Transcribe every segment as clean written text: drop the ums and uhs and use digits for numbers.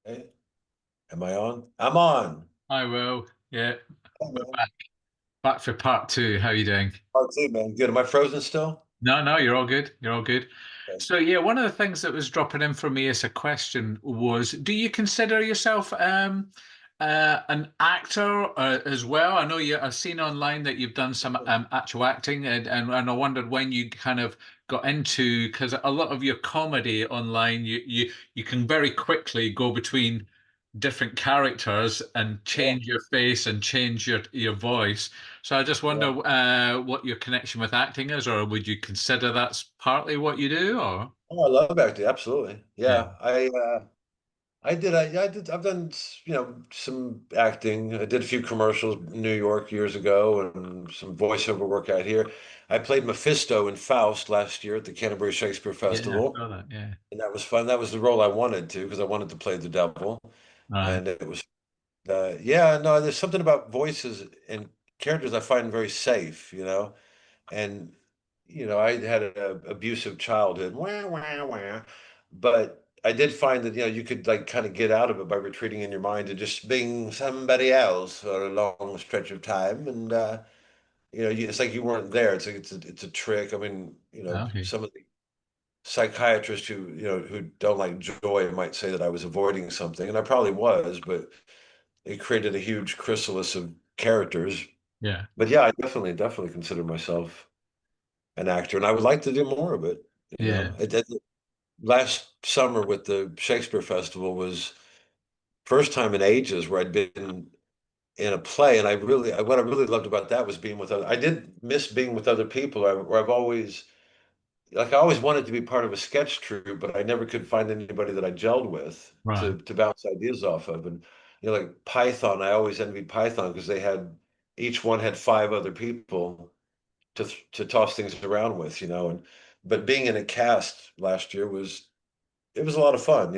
Hey, am I on? I'm on. I will. Yeah, Hey, we're man. back for part two. How are you doing? Part two, man. Good. Am I frozen still? No, you're all good. You're all good. Okay. So yeah, one of the things that was dropping in for me as a question was, do you consider yourself an actor as well? I know I've seen online that you've done some actual acting, and I wondered when you kind of got into because a lot of your comedy online, you can very quickly go between different characters and Yeah. change your face and change your voice. So I just Yeah. wonder what your connection with acting is, or would you consider that's partly what you do, or Oh, I love acting. Absolutely. yeah, Yeah. I did. Yeah, I did. I've done, some acting. I did a few commercials in New York years ago and some voiceover work out here. I played Mephisto in Faust last year at the Canterbury Shakespeare yeah, I Festival, saw that, yeah, and that was fun. That was the role I wanted to because I wanted to play the devil, right, and it was yeah, no, there's something about voices and characters I find very safe, and I had an abusive childhood, wah, wah, wah. But I did find that you could like kind of get out of it by retreating in your mind to just being somebody else for a long stretch of time, and it's like you weren't there. It's like it's a trick. I mean, okay, some of the psychiatrists who don't like joy might say that I was avoiding something, and I probably was, but it created a huge chrysalis of characters. yeah, But yeah, I definitely consider myself an actor, and I would like to do more of it. yeah, Last summer with the Shakespeare Festival was first time in ages where I'd been in a play, and what I really loved about that was being with other. I did miss being with other people. Where I've always I always wanted to be part of a sketch troupe, but I never could find anybody that I gelled with right, to bounce ideas off of. And like Python, I always envied Python because they had each one had five other people to toss things around with, and but being in a cast last year was a lot of fun.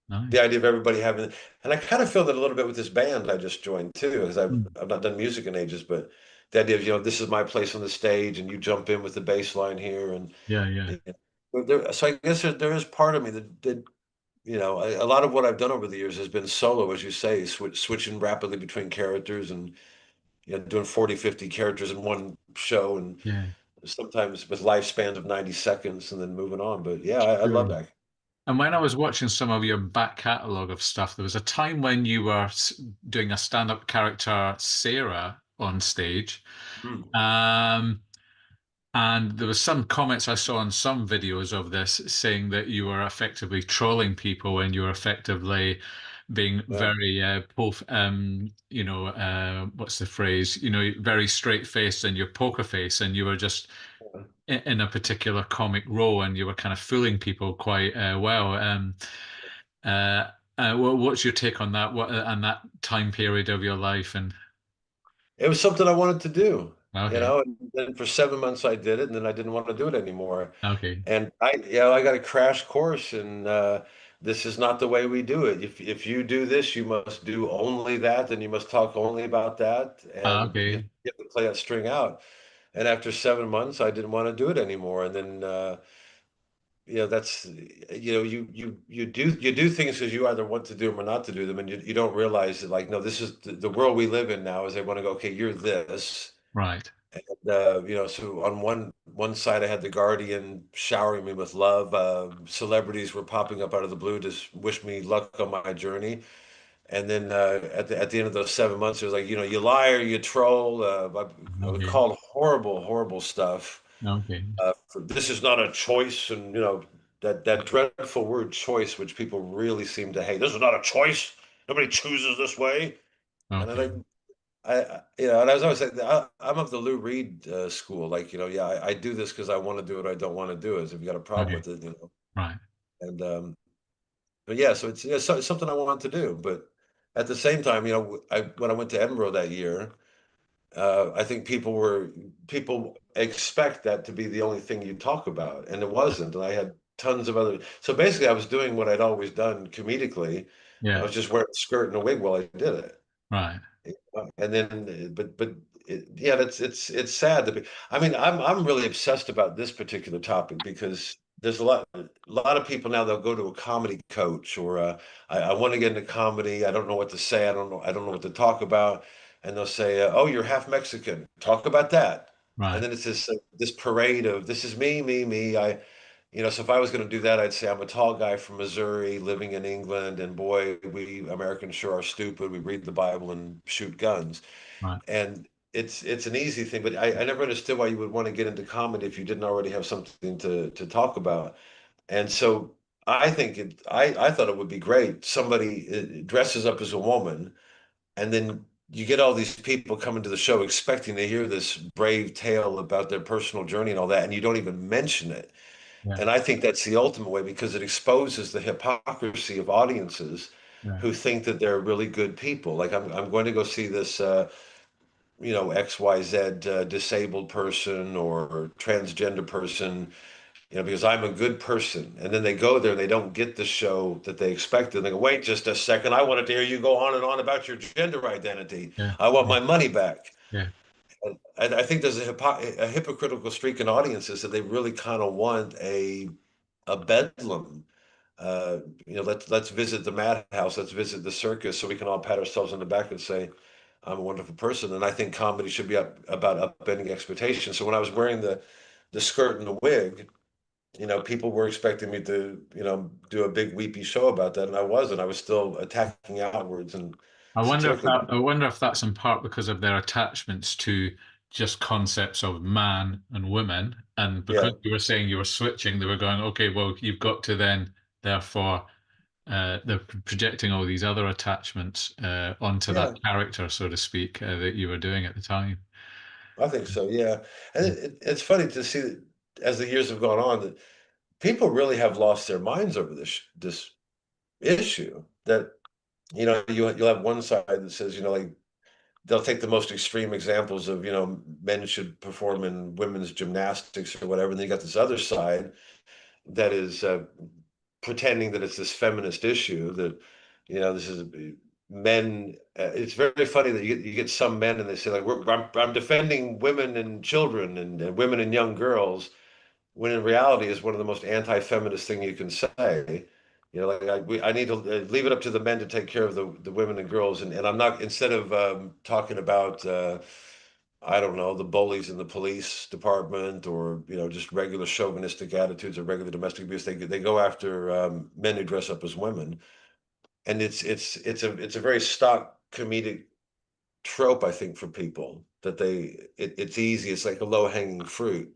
nice. The idea of everybody having, and I kind of feel that a little bit with this band I just joined too, because Mm. I've not done music in ages, but the idea of this is my place on the stage, and you jump in with the bass line here, and Yeah, yeah, yeah. So I guess there is part of me that a lot of what I've done over the years has been solo, as you say, switching rapidly between characters and doing 40, 50 characters in one show, and yeah. sometimes with lifespans of 90 seconds and then moving on. But yeah, I love Sure. that. And when I was watching some of your back catalogue of stuff, there was a time when you were doing a stand-up character, Sarah, on stage. Mm. Um, And there was some comments I saw on some videos of this saying that you were effectively trolling people and you were effectively being Yeah. very what's the phrase? Very straight faced and your poker face, and you were just in a particular comic role, and you were kind of fooling people quite well. Uh, what's your take on that? What and that time period of your life? And It was something I wanted to do, okay, and then for 7 months I did it, and then I didn't want to do it anymore. okay, And I got a crash course, and this is not the way we do it. If you do this, you must do only that, and you must talk only about that, and you okay, have to play that string out. And after 7 months, I didn't want to do it anymore. And then, that's you do things because you either want to do them or not to do them, and you don't realize that, like, no, this is the world we live in now. Is they want to go, okay, you're this. right, And so on one side, I had the Guardian showering me with love. Celebrities were popping up out of the blue to wish me luck on my journey. And then at the end of those 7 months, it was like, you liar, you troll. I was okay, called horrible, horrible stuff. okay, This is not a choice, and that dreadful word choice, which people really seem to hate. This is not a choice. Nobody chooses this way. And okay. then and I was always saying, I'm of the Lou Reed school. Like, yeah, I do this because I want to do it. I don't want to do it. So if you got a problem Okay. with it, Right. and but yeah, so it's something I want to do. But at the same time, when I went to Edinburgh that year, I think people expect that to be the only thing you talk about, and it wasn't. And I had tons of other. So basically, I was doing what I'd always done comedically. I Yeah. was just wearing a skirt and a wig while I did it. Right. And then, but yeah, it's sad to be. I mean, I'm really obsessed about this particular topic because there's a lot of people now, they'll go to a comedy coach or I want to get into comedy. I don't know what to say. I don't know what to talk about. And they'll say, oh, you're half Mexican. Talk about that. And Right, then it's this parade of this is me, me, me. So if I was going to do that, I'd say I'm a tall guy from Missouri living in England, and boy, we Americans sure are stupid. We read the Bible and shoot guns, right, and it's an easy thing. But I never understood why you would want to get into comedy if you didn't already have something to talk about. And so I thought it would be great. Somebody dresses up as a woman, and then you get all these people coming to the show expecting to hear this brave tale about their personal journey and all that, and you don't even mention it. yeah, And I think that's the ultimate way because it exposes the hypocrisy of audiences yeah, who think that they're really good people. Like I'm going to go see this, XYZ disabled person or transgender person, because I'm a good person. And then they go there and they don't get the show that they expected. And they go, wait just a second. I wanted to hear you go on and on about your gender identity. yeah, I want yeah, my money back. yeah. And I think there's a hypocritical streak in audiences that they really kind of want a bedlam. Let's visit the madhouse, let's visit the circus, so we can all pat ourselves on the back and say, "I'm a wonderful person." And I think comedy should be about upending expectations. So when I was wearing the skirt and the wig, people were expecting me to, do a big weepy show about that, and I wasn't. I was still attacking outwards and satirically. I wonder if that's in part because of their attachments to just concepts of man and women, and because Yeah, you were saying you were switching, they were going, okay, well, you've got to then, therefore, they're projecting all these other attachments onto that yeah, character, so to speak, that you were doing at the time. I think so. Yeah, and Yeah, it's funny to see that as the years have gone on that people really have lost their minds over this issue. That you'll have one side that says, like they'll take the most extreme examples of, men should perform in women's gymnastics or whatever, and then you got this other side that is pretending that it's this feminist issue that, this is men. It's very funny that you get some men and they say like, I'm defending women and children and women and young girls, when in reality is one of the most anti-feminist thing you can say. Like I need to leave it up to the men to take care of the women and girls, and I'm not, instead of talking about I don't know, the bullies in the police department or just regular chauvinistic attitudes or regular domestic abuse. They go after men who dress up as women, and it's a very stock comedic trope, I think, for people that it's easy. It's like a low hanging fruit.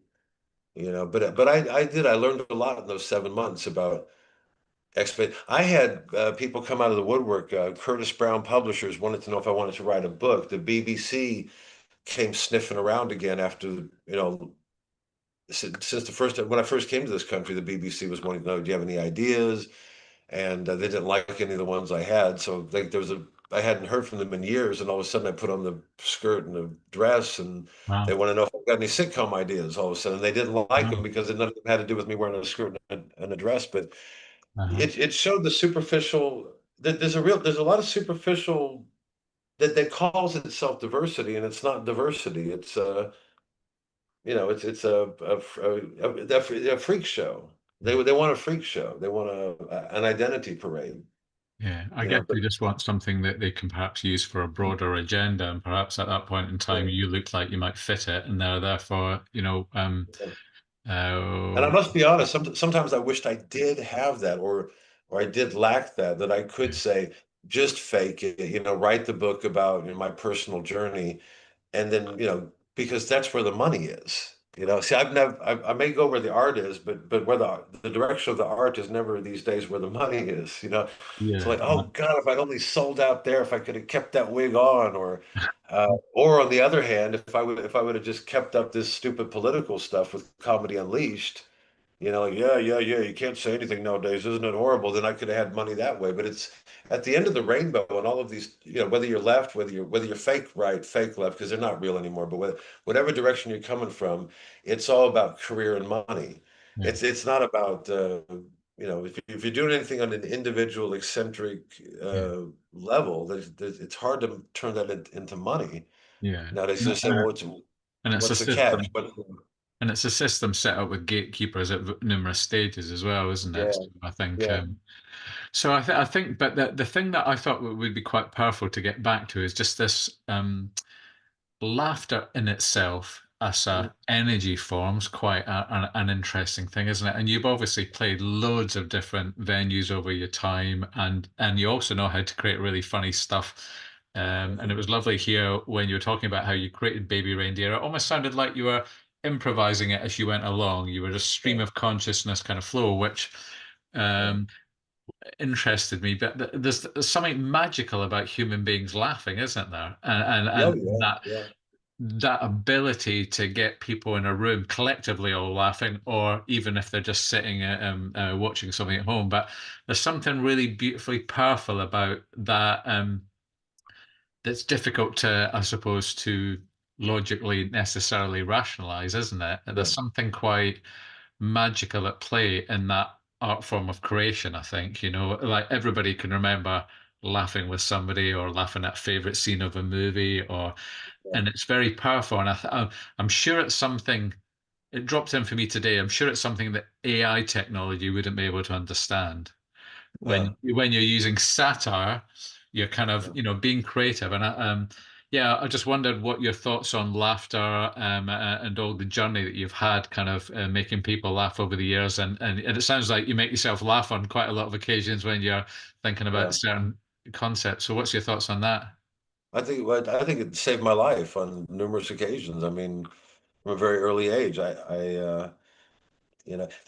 But I learned a lot in those 7 months about expect. I had people come out of the woodwork. Curtis Brown Publishers wanted to know if I wanted to write a book. The BBC came sniffing around again after, since the first when I first came to this country, the BBC was wanting to know, do you have any ideas? And they didn't like any of the ones I had. So like I hadn't heard from them in years, and all of a sudden I put on the skirt and the dress, and they wow, want to know if I've got any sitcom ideas. All of a sudden, they didn't like them wow. because none of them had to do with me wearing a skirt and a dress. But Uh-huh. it showed the superficial. That there's a lot of superficial that calls itself diversity, and it's not diversity. It's it's a freak show. They want a freak show. They want an identity parade. Yeah, I guess But they just want something that they can perhaps use for a broader agenda, and perhaps at that point in time, yeah. you look like you might fit it, and they're therefore, And I uh, must be honest, sometimes I wished I did have that, or I did lack that I could yeah, say, just fake it, write the book about, my personal journey, and then, because that's where the money is. See, I may go where the art is, but where the direction of the art is never these days where the money is. It's yeah, like, oh God, if I'd only sold out there, if I could have kept that wig on, or on the other hand, if I would have just kept up this stupid political stuff with Comedy Unleashed, like, yeah, yeah, yeah, you can't say anything nowadays, isn't it horrible? Then I could have had money that way. But it's at the end of the rainbow, and all of these, whether you're left, whether you're fake right, fake left, because they're not real anymore. But whatever direction you're coming from, it's all about career and money. yeah, It's not about if you're doing anything on an individual eccentric yeah, level, it's hard to turn that into money yeah. nowadays. And, They say, well, and it's a what's the catch? system. And it's a system set up with gatekeepers at numerous stages as well, isn't it? Yeah, So I think yeah, I think, but the thing that I thought would be quite powerful to get back to is just this laughter in itself as mm, a energy forms quite an interesting thing, isn't it? And you've obviously played loads of different venues over your time, and you also know how to create really funny stuff. And it was lovely here when you were talking about how you created Baby Reindeer. It almost sounded like you were improvising it as you went along. You were just stream yeah, of consciousness kind of flow, which yeah. um, interested me. But there's something magical about human beings laughing, isn't there? Oh, And yeah, that yeah, that ability to get people in a room collectively all laughing, or even if they're just sitting watching something at home. But there's something really beautifully powerful about that that's difficult to, I suppose, to logically necessarily rationalize, isn't it? And yeah, there's something quite magical at play in that art form of creation, I think. Like everybody can remember laughing with somebody or laughing at a favorite scene of a movie or yeah, and it's very powerful. And I'm sure it's something. It dropped in for me today. I'm sure it's something that AI technology wouldn't be able to understand. yeah, When you're using satire, you're kind of yeah. being creative. And yeah, I just wondered what your thoughts on laughter and all the journey that you've had, kind of making people laugh over the years. And it sounds like you make yourself laugh on quite a lot of occasions when you're thinking about Yeah. certain concepts. So, what's your thoughts on that? I think it saved my life on numerous occasions. I mean, from a very early age, there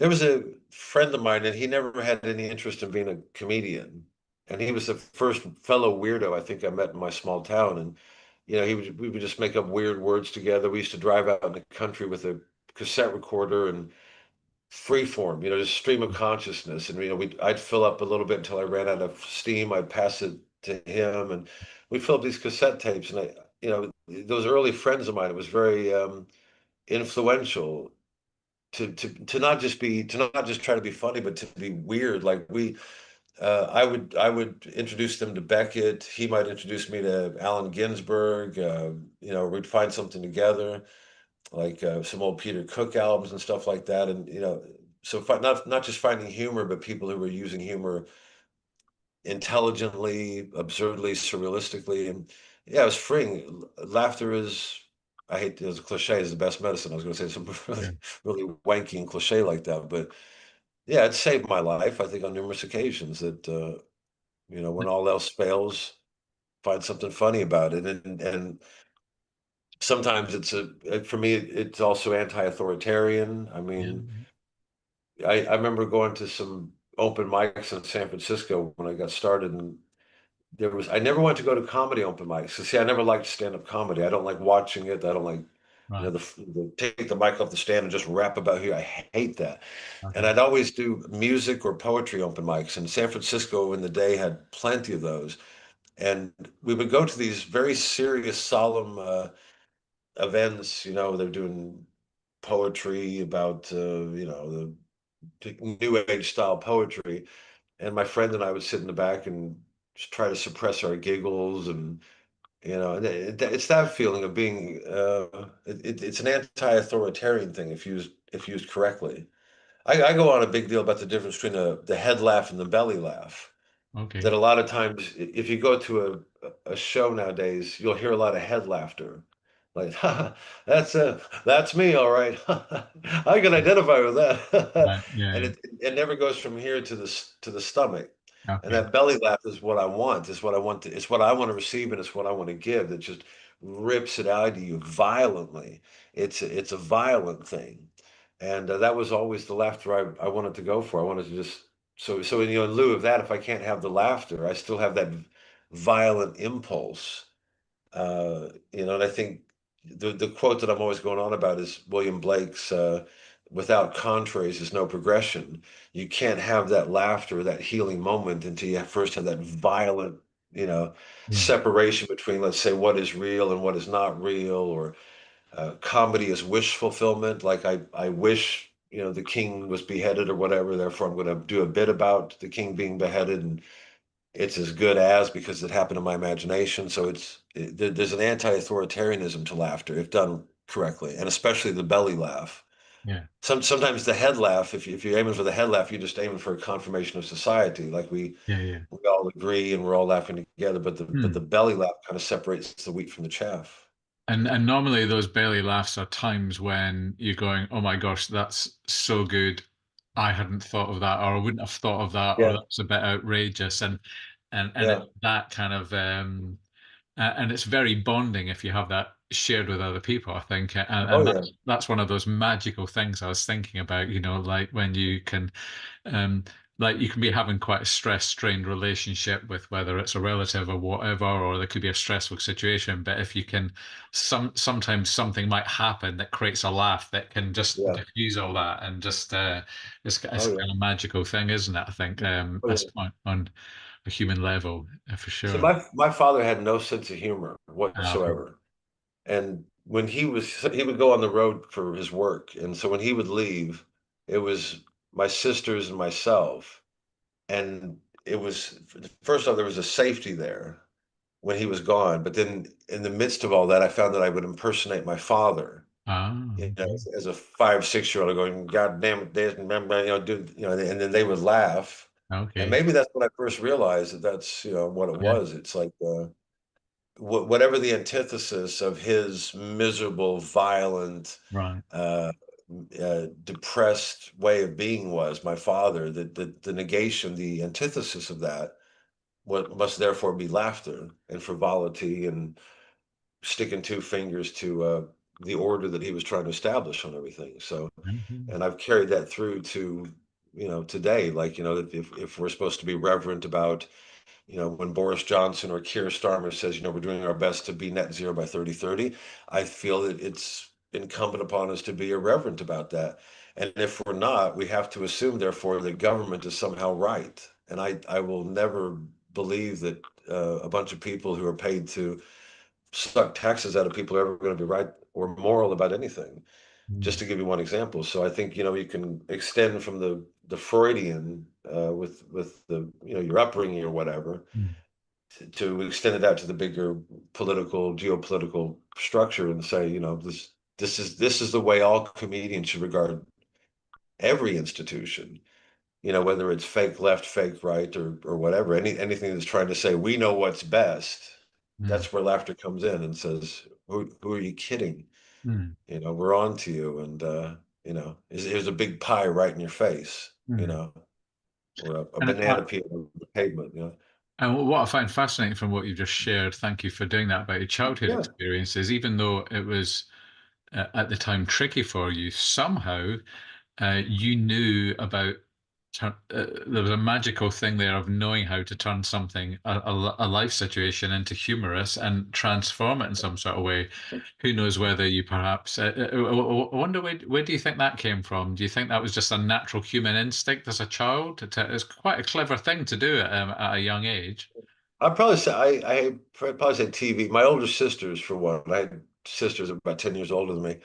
was a friend of mine, and he never had any interest in being a comedian, and he was the first fellow weirdo I think I met in my small town, and we would just make up weird words together. We used to drive out in the country with a cassette recorder and free form, just stream of consciousness. And I'd fill up a little bit until I ran out of steam. I'd pass it to him, and we'd fill up these cassette tapes. And those early friends of mine, it was very influential to not just try to be funny, but to be weird. Like I would introduce them to Beckett. He might introduce me to Allen Ginsberg. We'd find something together like some old Peter Cook albums and stuff like that. And so not just finding humor, but people who were using humor intelligently, absurdly, surrealistically, and yeah, it was freeing. Laughter is, I hate as a cliche is the best medicine. I was going to say something Yeah. really wanky and cliche like that, but yeah, it saved my life. I think on numerous occasions that when all else fails, find something funny about it, and sometimes for me it's also anti-authoritarian. I Yeah. mean, I remember going to some open mics in San Francisco when I got started, and I never wanted to go to comedy open mics. So see, I never liked stand-up comedy. I don't like watching it. I don't like, Right. the take the mic off the stand and just rap about who I hate that. And Okay. I'd always do music or poetry open mics. And San Francisco in the day had plenty of those. And we would go to these very serious, solemn events. They're doing poetry about, the new age style poetry. And my friend and I would sit in the back and just try to suppress our giggles and it's that feeling of being it's an anti-authoritarian thing if used correctly. I go on a big deal about the difference between the head laugh and the belly laugh. That Okay. a lot of times, if you go to a show nowadays, you'll hear a lot of head laughter, like that's me, all right. I can identify with that, Right. Yeah. and Yeah. it never goes from here to the stomach. And Okay. that belly laugh is what I want. It's what I want it's what I want to receive, and it's what I want to give. That just rips it out of you violently. It's a violent thing, and that was always the laughter I wanted to go for. I wanted to just so in lieu of that, if I can't have the laughter, I still have that violent impulse. And I think the quote that I'm always going on about is William Blake's "Without contraries is no progression." You can't have that laughter, that healing moment until you first have that violent, you know, Yeah. separation between, let's say, what is real and what is not real, or comedy is wish fulfillment. Like I wish the king was beheaded or whatever. Therefore, I'm going to do a bit about the king being beheaded, and it's as good as because it happened in my imagination. So there's an anti-authoritarianism to laughter if done correctly, and especially the belly laugh. Yeah. Sometimes the head laugh, if you're aiming for the head laugh, you're just aiming for a confirmation of society. Like Yeah. Yeah. we all agree and we're all laughing together, but the Hmm. belly laugh kind of separates the wheat from the chaff. And normally those belly laughs are times when you're going, "Oh my gosh, that's so good. I hadn't thought of that, or I wouldn't have thought of that, or Yeah, that's a bit outrageous." And yeah. it's that kind of and it's very bonding if you have that shared with other people, I think. Oh And yeah, that's one of those magical things I was thinking about, like when you can um like you can be having quite a stress strained relationship with whether it's a relative or whatever, or there could be a stressful situation. But if you can sometimes something might happen that creates a laugh that can just yeah. diffuse all that and just it's Oh a yeah, kind of magical thing, isn't it? I think oh as yeah. on a human level, for See, sure. my father had no sense of humor Ah, okay. whatsoever. And when he would go on the road for his work, and so when he would leave, it was my sisters and myself, and it was first off there was a safety there when he was gone, but then in the midst of all that, I found that I would impersonate my father, Ah, you know, okay. as a 5, 6 year old going, God damn it, Dad, remember, and then they would laugh. And Okay. maybe that's when I first realized that that's, what it Yeah. was. It's like, whatever the antithesis of his miserable, violent, Right. uh, depressed way of being was, my father, the negation, the antithesis of that, what must therefore be laughter and frivolity and sticking two fingers to the order that he was trying to establish on everything. So, Mhm. and I've carried that through to, today. Like, if we're supposed to be reverent about, when Boris Johnson or Keir Starmer says, we're doing our best to be net zero by 2030, I feel that it's incumbent upon us to be irreverent about that. And if we're not, we have to assume, therefore, that government is somehow right. And I will never believe that a bunch of people who are paid to suck taxes out of people are ever going to be right or moral about anything. Just Mm. to give you one example. So I think, you can extend from the Freudian with the, your upbringing or whatever, Mm. to extend it out to the bigger political, geopolitical structure and say, this is the way all comedians should regard every institution, whether it's fake left, fake right, or whatever, anything that's trying to say we know what's best. Mm. That's where laughter comes in and says, who are you kidding? Mm. We're on to you, and here's a big pie right in your face, Mm. or a And banana peel on the pavement. and what I find fascinating from what you've just shared, thank you for doing that about your childhood Yeah, experiences, even though it was at the time tricky for you, somehow you knew about there was a magical thing there of knowing how to turn something a life situation into humorous and transform it in some sort of way. Who knows whether you perhaps I wonder where do you think that came from? Do you think that was just a natural human instinct as a child? It's quite a clever thing to do at a young age. I'd probably say I'd probably say TV. My older sisters, for one, I had sisters about 10 years older than me,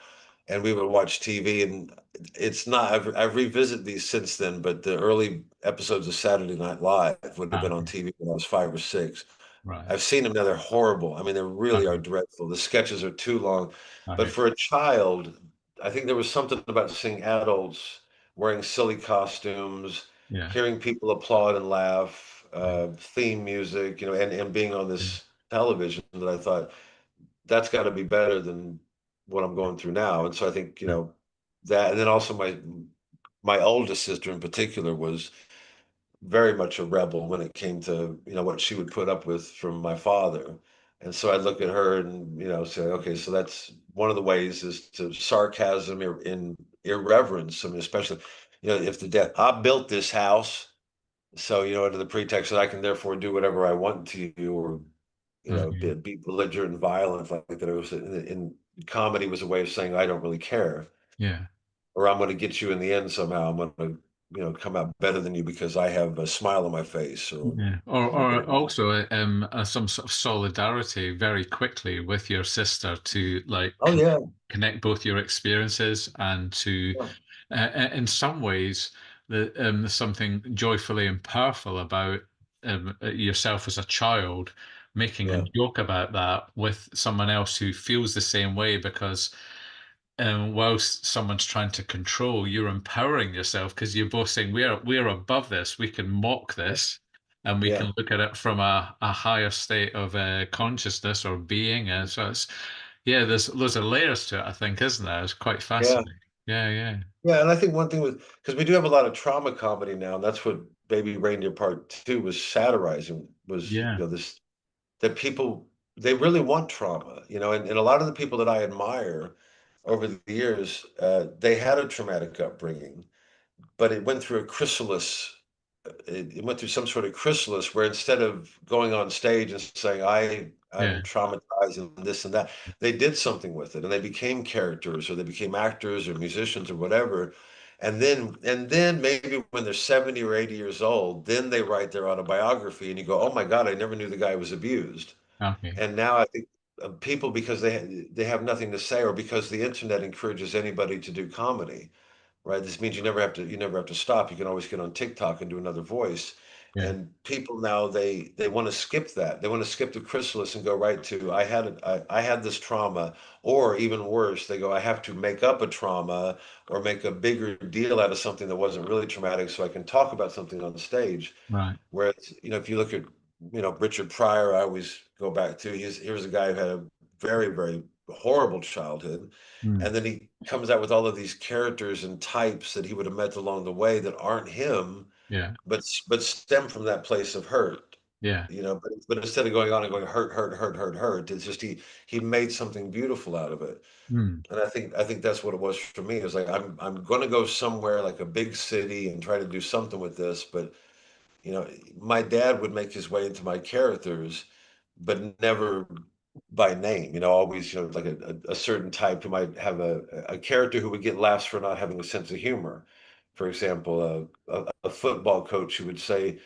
and we would watch TV. And it's not. I've revisited these since then, but the early episodes of Saturday Night Live would have Ah, been on okay. TV when I was 5 or 6. Right. I've seen them now. They're horrible. I mean, they really are Okay. dreadful. The sketches are too long. But Okay. for a child, I think there was something about seeing adults wearing silly costumes, Yeah. hearing people applaud and laugh, Yeah. theme music, and being on this television, that I thought that's got to be better than what I'm going through now. And so I think, Yeah. that, and then also my oldest sister in particular was very much a rebel when it came to, what she would put up with from my father. And so I look at her and, say, okay, so that's one of the ways is to sarcasm in irreverence. I mean, especially, if the death, I built this house. So, under the pretext that I can therefore do whatever I want to you, or, Mhm. be belligerent and violent like that. It was in comedy was a way of saying, I don't really care, Yeah. or I'm going to get you in the end somehow. I'm going to, come out better than you because I have a smile on my face, or, Yeah, or also some sort of solidarity very quickly with your sister to like oh yeah, connect both your experiences and to, yeah, in some ways, there's something joyfully and powerful about yourself as a child making a yeah, joke about that with someone else who feels the same way because whilst someone's trying to control, you're empowering yourself because you're both saying we're above this, we can mock this, and we Yeah, can look at it from a higher state of consciousness or being. So it's yeah, there's loads of layers to it, I think, isn't there? It's quite yeah, fascinating. Yeah, yeah, yeah. And I think one thing with because we do have a lot of trauma comedy now, and that's what Baby Reindeer Part Two was satirizing was yeah, this that people they really want trauma, and a lot of the people that I admire over the years, they had a traumatic upbringing, but it went through a chrysalis. It went through some sort of chrysalis where instead of going on stage and saying I'm yeah, traumatized and this and that, they did something with it and they became characters or they became actors or musicians or whatever. And then maybe when they're 70 or 80 years old, then they write their autobiography and you go, oh my God, I never knew the guy was abused. okay, And now I think people because they have nothing to say or because the internet encourages anybody to do comedy, right? This means you never have to stop. You can always get on TikTok and do another voice. yeah, And people now they want to skip that. They want to skip the chrysalis and go right to I had this trauma, or even worse, they go I have to make up a trauma or make a bigger deal out of something that wasn't really traumatic, so I can talk about something on stage. right, Whereas, if you look at, Richard Pryor, I always go back to, he was a guy who had a very, very horrible childhood. mm, And then he comes out with all of these characters and types that he would have met along the way that aren't him, yeah, but stem from that place of hurt. yeah, But instead of going on and going hurt, hurt, hurt, hurt, hurt, it's just he made something beautiful out of it. mm, And I think that's what it was for me. It was like I'm going to go somewhere like a big city and try to do something with this, but you know, my dad would make his way into my characters, but never by name. Always, like a certain type who might have a character who would get laughs for not having a sense of humor. For example, a football coach who would say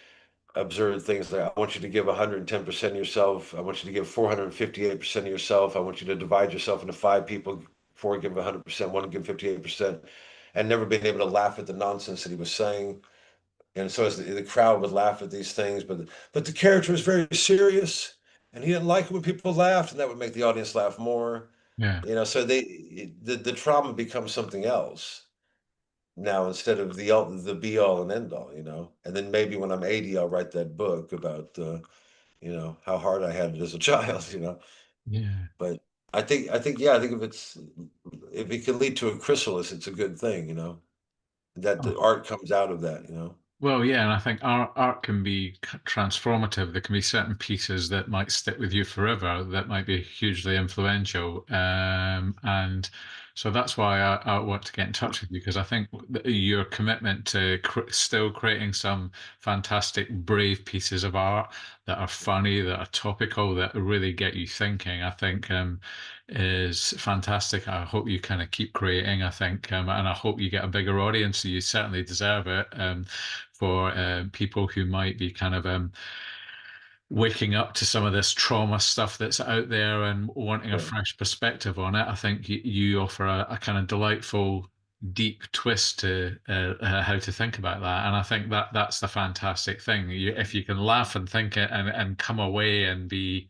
absurd things like, "I want you to give 110% of yourself. I want you to give 458% of yourself. I want you to divide yourself into five people. Four give 100%, one give 58%," and never being able to laugh at the nonsense that he was saying. And so as the crowd would laugh at these things, but the character was very serious, and he didn't like it when people laughed, and that would make the audience laugh more. yeah. So the trauma becomes something else now instead of the be all and end all. And then maybe when I'm 80, I'll write that book about how hard I had it as a child. Yeah. But I think yeah, I think if it can lead to a chrysalis, it's a good thing. That the art comes out of that. Well, yeah, and I think art can be transformative. There can be certain pieces that might stick with you forever, that might be hugely influential. And so that's why I want to get in touch with you because I think your commitment to still creating some fantastic, brave pieces of art that are funny, that are topical, that really get you thinking, I think is fantastic. I hope you kind of keep creating, I think, and I hope you get a bigger audience. You certainly deserve it. For people who might be kind of waking up to some of this trauma stuff that's out there and wanting a Yeah. fresh perspective on it. I think you offer a kind of delightful, deep twist to how to think about that. And I think that's the fantastic thing. If you can laugh and think it and come away and be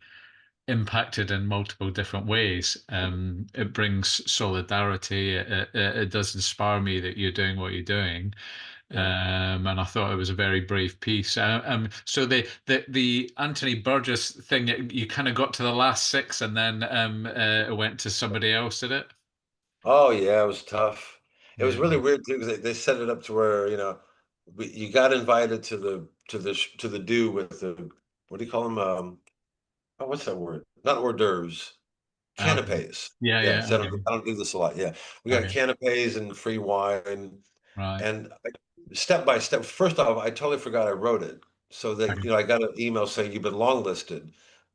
impacted in multiple different ways. It brings solidarity. It does inspire me that you're doing what you're doing. Yeah. And I thought it was a very brave piece. So the Anthony Burgess thing, you kind of got to the last six, and then it went to somebody else, did it? Oh yeah, it was tough. It was Yeah. really weird too because they set it up to where you got invited to the do with the what do you call them? Oh, what's that word? Not hors d'oeuvres, Okay. canapes. Yeah. Yes, Yeah. Okay. I don't do this a lot. Yeah, we got Okay. canapes and free wine, Right. and step by step. First off, I totally forgot I wrote it. So that Okay. I got an email saying you've been longlisted.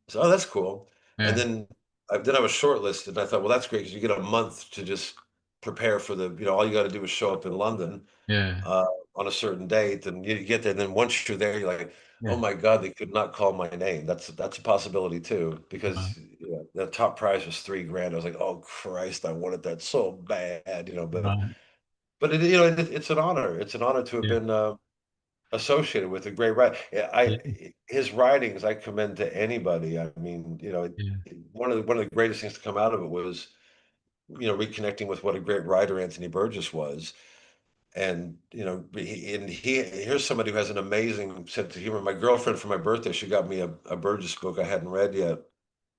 So oh, that's cool. And Yeah. then I was shortlisted. And I thought, well, that's great because you get a month to just prepare for the. All you got to do is show up in London Yeah. uh, on a certain date, and you get there. And then once you're there, you're like, oh Yeah. my God, they could not call my name. That's a possibility too Right. because the top prize was 3 grand. I was like, oh Christ, I wanted that so bad. Right. But it's an honor. It's an honor to have Yeah. been. Associated with a great writer. Yeah, Yeah. his writings I commend to anybody. I mean, Yeah. one of the greatest things to come out of it was reconnecting with what a great writer Anthony Burgess was. And here's somebody who has an amazing sense of humor. My girlfriend, for my birthday, she got me a Burgess book I hadn't read yet,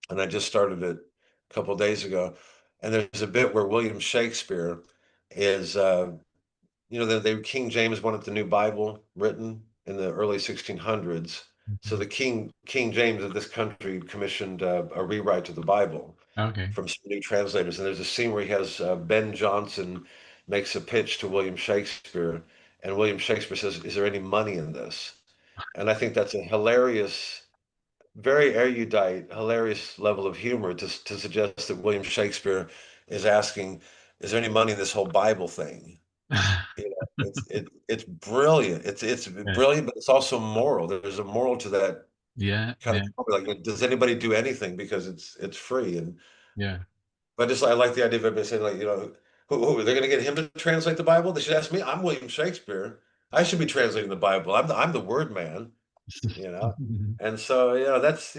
and I just started it a couple of days ago. And there's a bit where William Shakespeare is, the King James wanted the new Bible written in the early 1600s. So Mhm. the King James of this country commissioned a rewrite of the Bible Okay. from some new translators. And there's a scene where he has Ben Jonson makes a pitch to William Shakespeare, and William Shakespeare says, "Is there any money in this?" And I think that's a hilarious, very erudite, hilarious level of humor to suggest that William Shakespeare is asking, "Is there any money in this whole Bible thing?" It's brilliant. It's Yeah. brilliant, but it's also moral. There's a moral to that Yeah. kind of Yeah. comment, like, does anybody do anything because it's free? And Yeah. but I like the idea of everybody saying, like, who they're going to get him to translate the Bible? They should ask me. I'm William Shakespeare. I should be translating the Bible. I'm the word man, you know. And so, that's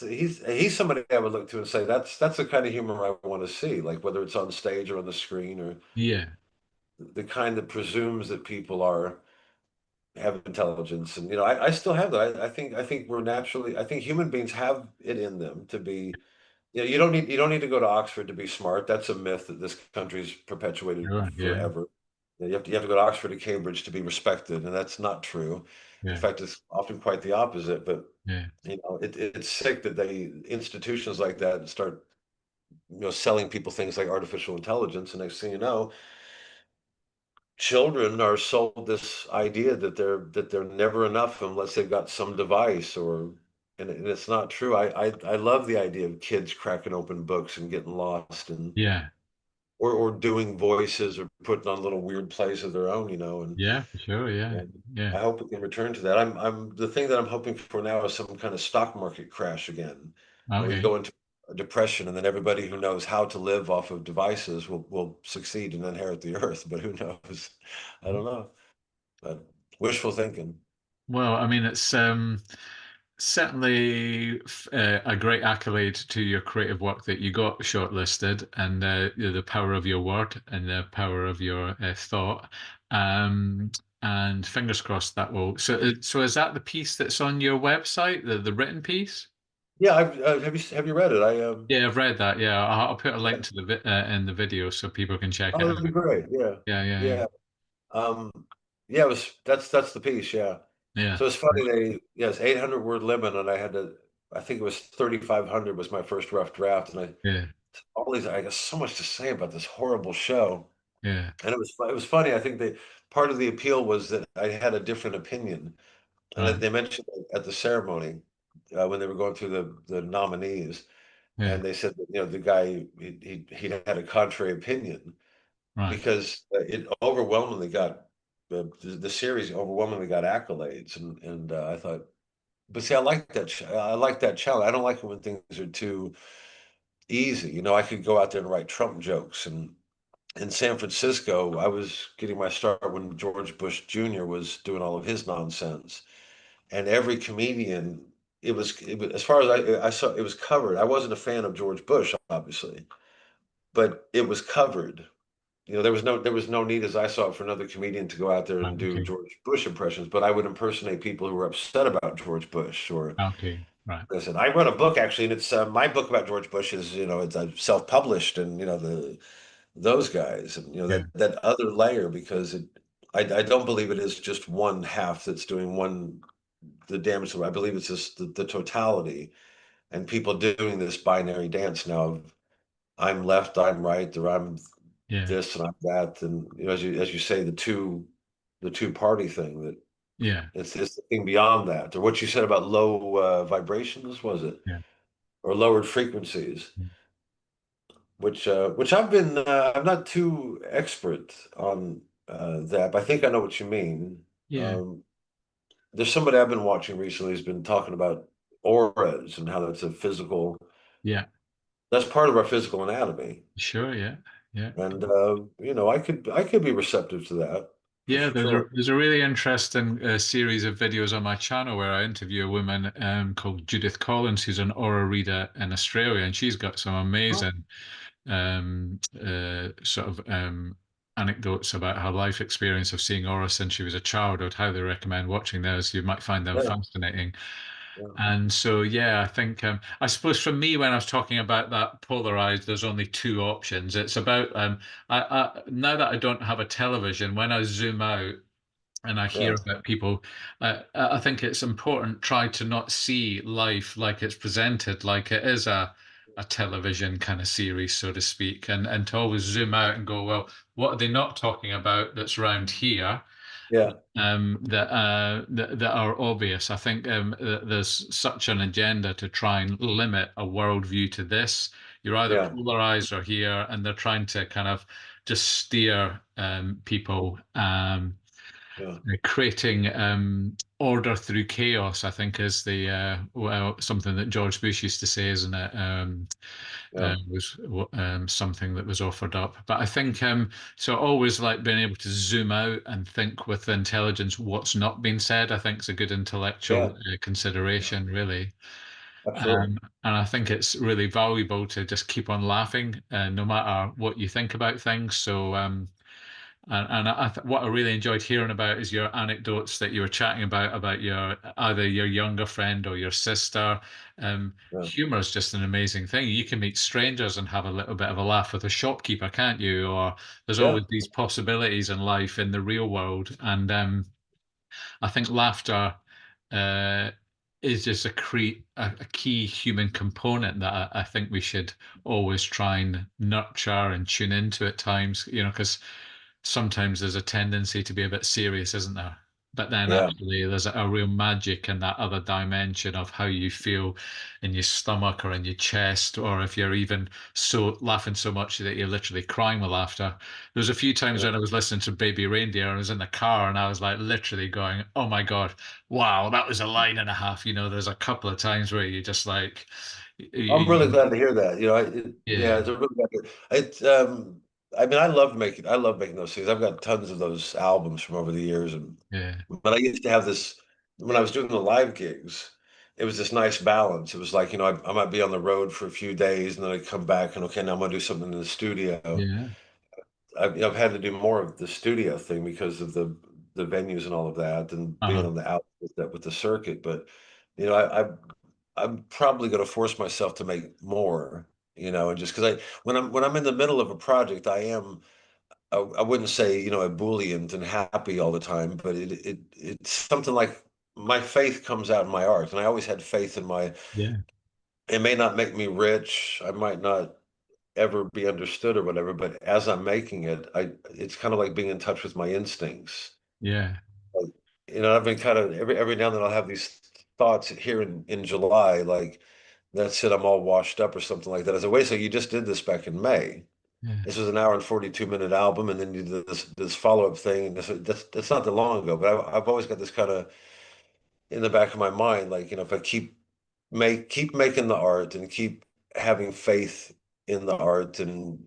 he's somebody I would look to and say that's the kind of humor I want to see, like whether it's on stage or on the screen, or Yeah. the kind that presumes that people have intelligence. And I still have that. I think we're naturally, I think human beings have it in them to be. You don't need to go to Oxford to be smart. That's a myth that this country's perpetuated Sure. Yeah. forever. You have to go to Oxford and Cambridge to be respected, and that's not true. In Yeah. fact, it's often quite the opposite. But Yeah. it's sick that institutions like that start selling people things like artificial intelligence, and next thing you know, children are sold this idea that they're never enough unless they've got some device, and it's not true. I love the idea of kids cracking open books and getting lost, and Yeah. or doing voices or putting on little weird plays of their own, Yeah. For sure. Yeah. and Yeah. I hope we can return to that. I'm the thing that I'm hoping for now is some kind of stock market crash again, and we Okay. go into a depression, and then everybody who knows how to live off of devices will succeed and inherit the earth. But who knows? I don't know. But wishful thinking. Well, I mean, it's certainly a great accolade to your creative work that you got shortlisted, and the power of your word and the power of your thought. Um, and fingers crossed that will. So is that the piece that's on your website, the written piece? Yeah, have you read it? Yeah, I've read that. Yeah, I'll put a link Yeah. to the in the video so people can check it Oh, out. that'd be great. Yeah, Yeah, yeah, yeah, yeah. Um, yeah, that's the piece. Yeah. yeah, So it's funny. Yes, 800-word limit, and I think it was 3,500 was my first rough draft, and yeah, I got so much to say about this horrible show, yeah. and it was funny. I think part of the appeal was that I had a different opinion, and Right. they mentioned it at the ceremony when they were going through the nominees, Yeah. and they said that the guy he had a contrary opinion Right. because it overwhelmingly got the series overwhelmingly got accolades, and I thought, but see, I like that challenge. I don't like it when things are too easy. I could go out there and write Trump jokes, and in San Francisco, I was getting my start when George Bush Jr. was doing all of his nonsense, and every comedian. It was as far as I saw, it was covered. I wasn't a fan of George Bush, obviously, but it was covered. There was no need, as I saw it, for another comedian to go out there Right. and do Okay. George Bush impressions, but I would impersonate people who were upset about George Bush. Or Okay. Right. I said, I wrote a book actually, and it's my book about George Bush is, it's self-published, and those guys, and Yeah. that other layer, because I don't believe it is just one half that's doing the damage. I believe it's just the totality, and people doing this binary dance now of I'm left, I'm right, or I'm Yeah. this and I'm that, and as you say, the two party thing, that Yeah. it's the thing beyond that, or what you said about low vibrations, was it, Yeah. or lowered frequencies, which I'm not too expert on that, but I think I know what you mean. Yeah. Um, there's somebody I've been watching recently who's been talking about auras and how Yeah. that's part of our physical anatomy. Sure. Yeah. Yeah. And I could be receptive to that for Yeah, sure. there's a really interesting series of videos on my channel where I interview a woman called Judith Collins, who's an aura reader in Australia, and she's got some Oh, amazing sort of anecdotes about her life experience of seeing Aura since she was a child. I'd highly recommend watching those. You might find them Yeah, fascinating. yeah, And so, yeah, I think I suppose for me, when I was talking about that polarized, there's only two options. It's about now that I don't have a television, when I zoom out and I yeah, hear about people, I think it's important try to not see life like it's presented, like it is a television kind of series, so to speak, and to always zoom out and go, well, what are they not talking about that's around here? yeah, That are obvious. I think there's such an agenda to try and limit a worldview to this. You're either yeah, polarized or here, and they're trying to kind of just steer people. yeah, Creating order through chaos, I think, is the well something that George Bush used to say, isn't it? yeah, Was something that was offered up. But I think so. Always like being able to zoom out and think with intelligence what's not been said. I think is a good intellectual yeah, consideration, really. absolutely. And I think it's really valuable to just keep on laughing, no matter what you think about things. So. What I really enjoyed hearing about is your anecdotes that you were chatting about your either your younger friend or your sister. Yeah, Humor is just an amazing thing. You can meet strangers and have a little bit of a laugh with a shopkeeper, can't you? Or there's yeah, always these possibilities in life in the real world, and I think laughter uh, is just a key human component that I think we should always try and nurture and tune into at times. Because sometimes there's a tendency to be a bit serious, isn't there? But then yeah. actually, there's a real magic in that other dimension of how you feel in your stomach or in your chest, or if you're even so laughing so much that you're literally crying with laughter. There's a few times Yeah. when I was listening to Baby Reindeer, I was in the car and I was like literally going, "Oh my God, wow, that was a line and a half." There's a couple of times where you just like, I'm really you, glad to hear that. Yeah, yeah, it's a really glad to, I mean, I love making those things. I've got tons of those albums from over the years, and yeah, but I used to have this when I was doing the live gigs. It was this nice balance. It was like, I might be on the road for a few days, and then I'd come back, and okay, now I'm gonna do something in the studio. yeah, I've had to do more of the studio thing because of the venues and all of that, and being uh-huh, on the out with the circuit. But you know, I'm probably going to force myself to make more. And just because when I'm in the middle of a project, I wouldn't say ebullient and happy all the time, but it's something like my faith comes out in my art, and I always had faith in my. yeah, It may not make me rich. I might not ever be understood or whatever, but as I'm making it, it's kind of like being in touch with my instincts. yeah, Like, I've been kind of every now and then I'll have these thoughts here in July, like that's it, I'm all washed up or something like that. I said, wait, so you just did this back in May. yeah. This was an hour and 42-minute album, and then you did this follow-up thing, and that's not that long ago, but I've always got this kind of in the back of my mind, like, if I keep making the art and keep having faith in the art, and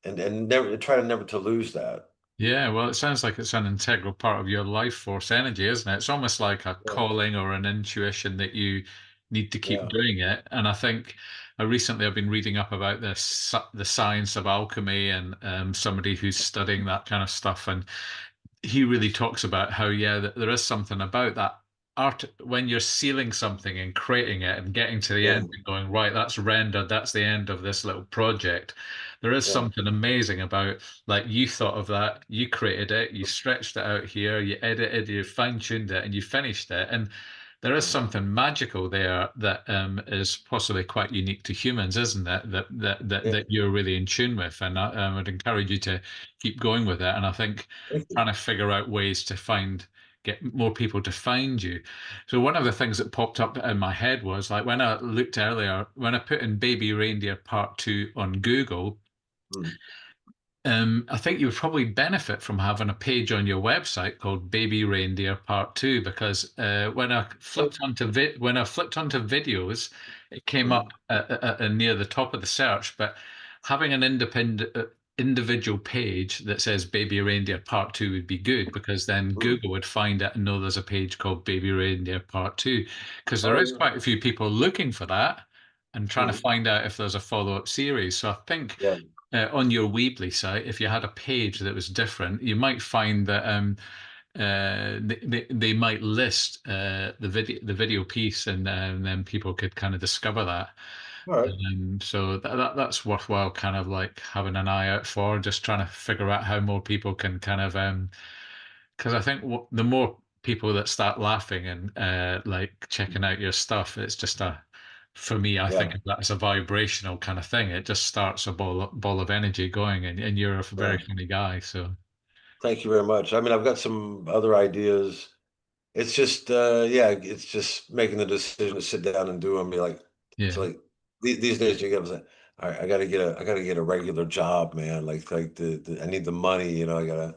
and never try to never to lose that. Yeah, well, it sounds like it's an integral part of your life force energy, isn't it? It's almost like a Yeah, calling or an intuition that you need to keep yeah, doing it. And I think recently I've been reading up about the science of alchemy, and somebody who's studying that kind of stuff. And he really talks about how, yeah, that there is something about that art when you're sealing something and creating it and getting to the yeah, end and going, right, that's rendered, that's the end of this little project. There is yeah, something amazing about like you thought of that, you created it, you stretched it out here, you edited, you fine-tuned it, and you finished it. And there is yeah, something magical there that is possibly quite unique to humans, isn't it? yeah. That you're really in tune with, and I would encourage you to keep going with it. And I think Thank you. trying to figure out ways to get more people to find you. So one of the things that popped up in my head was like when I looked earlier, when I put in Baby Reindeer Part 2 on Google, Mm, I think you would probably benefit from having a page on your website called Baby Reindeer Part 2 because when I flipped onto videos, it came up mm, near the top of the search. But having an independent individual page that says Baby Reindeer Part 2 would be good because then mm. Google would find it and know there's a page called Baby Reindeer Part 2 because there Oh is yeah, quite a few people looking for that. and trying to Mhm. find out if there's a follow-up series. So I think Yeah. on your Weebly site, if you had a page that was different, you might find that they might list the video piece, and then people could kind of discover that. All right. So that's worthwhile, kind of like having an eye out for, just trying to figure out how more people can kind of because I think the more people that start laughing and like checking out your stuff, it's just for me, I think Yeah. of that as a vibrational kind of thing. It just starts a ball of energy going, and you're a very Yeah. funny guy. So Thank you very much. I mean, I've got some other ideas. It's just, yeah, it's just making the decision to sit down and do them. Be like, yeah, so like these days you get, like, all right, I gotta get a regular job, man. Like I need the money, I gotta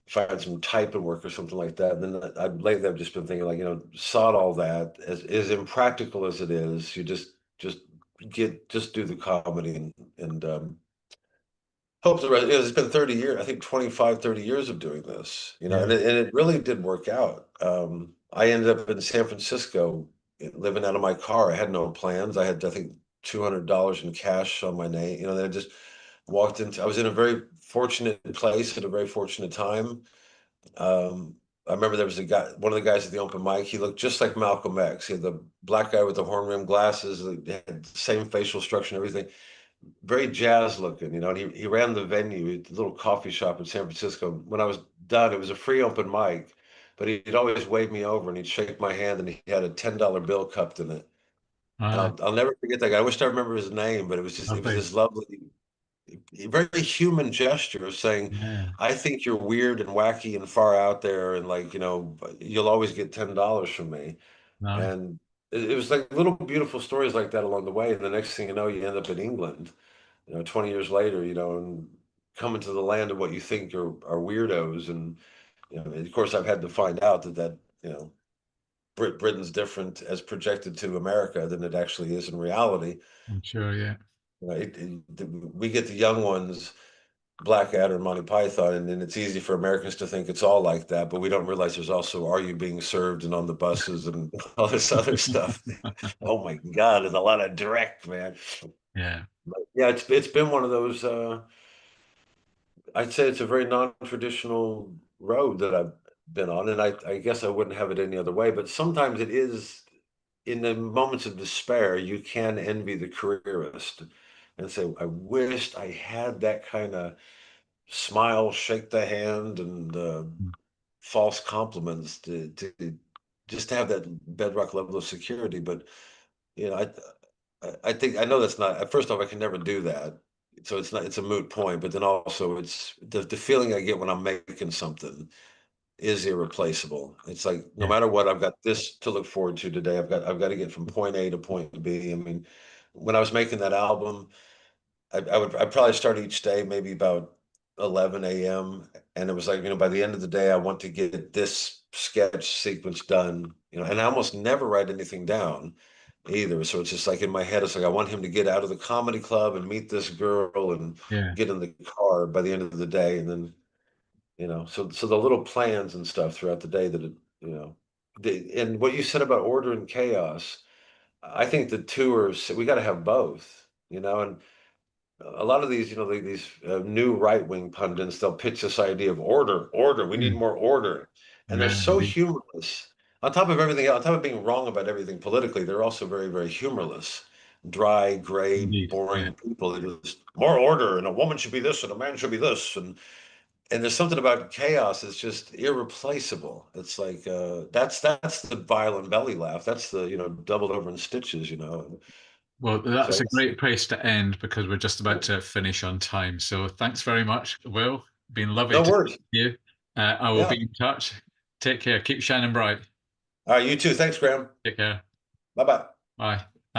find some typing work or something like that. And then lately I've just been thinking like, sod all that, as impractical as it is. You just just do the comedy and hope the rest. It's been 30 years, I think 25, 30 years of doing this, yeah. and it really did work out. I ended up in San Francisco living out of my car. I had no plans. I had, I think, $200 in cash on my name. Then I just walked into, I was in a very fortunate place at a very fortunate time. Um, I remember there was a guy, one of the guys at the open mic, he looked just like Malcolm X. He had the black guy with the horn rimmed glasses, had the same facial structure and everything, very jazz looking, and he ran the venue, the little coffee shop in San Francisco. When I was done, it was a free open mic, but he'd always wave me over and he'd shake my hand and he had a $10 bill cupped in it. And Ah, I'll never forget that guy. I wish I remember his name, but it was lovely. this lovely, very human gesture of saying, Yeah, I think you're weird and wacky and far out there, and like, but you'll always get $10 from me. no, And it was like little beautiful stories like that along the way. And the next thing you know, you end up in England, 20 years later, and coming to the land of what you think are weirdos. And, of course, I've had to find out that, Britain's different as projected to America than it actually is in reality. I'm sure. Yeah, We get the young ones, Blackadder and Monty Python, and then it's easy for Americans to think it's all like that, but we don't realize there's also Are You Being Served and On the Buses and all this other stuff. Oh my God, there's a lot of direct, man. yeah, But yeah, it's been one of those. I'd say it's a very non-traditional road that I've been on, and I guess I wouldn't have it any other way. But sometimes it is in the moments of despair, you can envy the careerist and say, I wished I had that kind of smile, shake the hand, and false compliments to just to have that bedrock level of security. But you know, I think I know that's not. First off, I can never do that, so it's not. It's a moot point. But then also, it's the feeling I get when I'm making something is irreplaceable. It's like no yeah, matter what, I've got this to look forward to today. I've got to get from point A to point B. I mean, when I was making that album, I'd probably start each day maybe about 11 a.m. And it was like, by the end of the day, I want to get this sketch sequence done, and I almost never write anything down either. So it's just like in my head, it's like I want him to get out of the comedy club and meet this girl and yeah. get in the car by the end of the day. And then, so the little plans and stuff throughout the day that and what you said about order and chaos, I think the two are, we got to have both, and a lot of these, these new right wing pundits, they'll pitch this idea of order, order. We need Mm, more order, and they're yeah, so indeed. humorless. On top of everything else, on top of being wrong about everything politically, they're also very, very humorless, dry, gray, Indeed. Yeah. boring people. They're just more order, and a woman should be this, and a man should be this, and there's something about chaos that's just irreplaceable. It's like that's the violent belly laugh. That's the doubled over in stitches. Well, So that's a it's great place to end because we're just about to finish on time. So thanks very much, Will. Been lovely no to worries. see you. I will Yeah. be in touch. Take care. Keep shining bright. All right, you too. Thanks, Graham. Take care. Bye bye. Bye.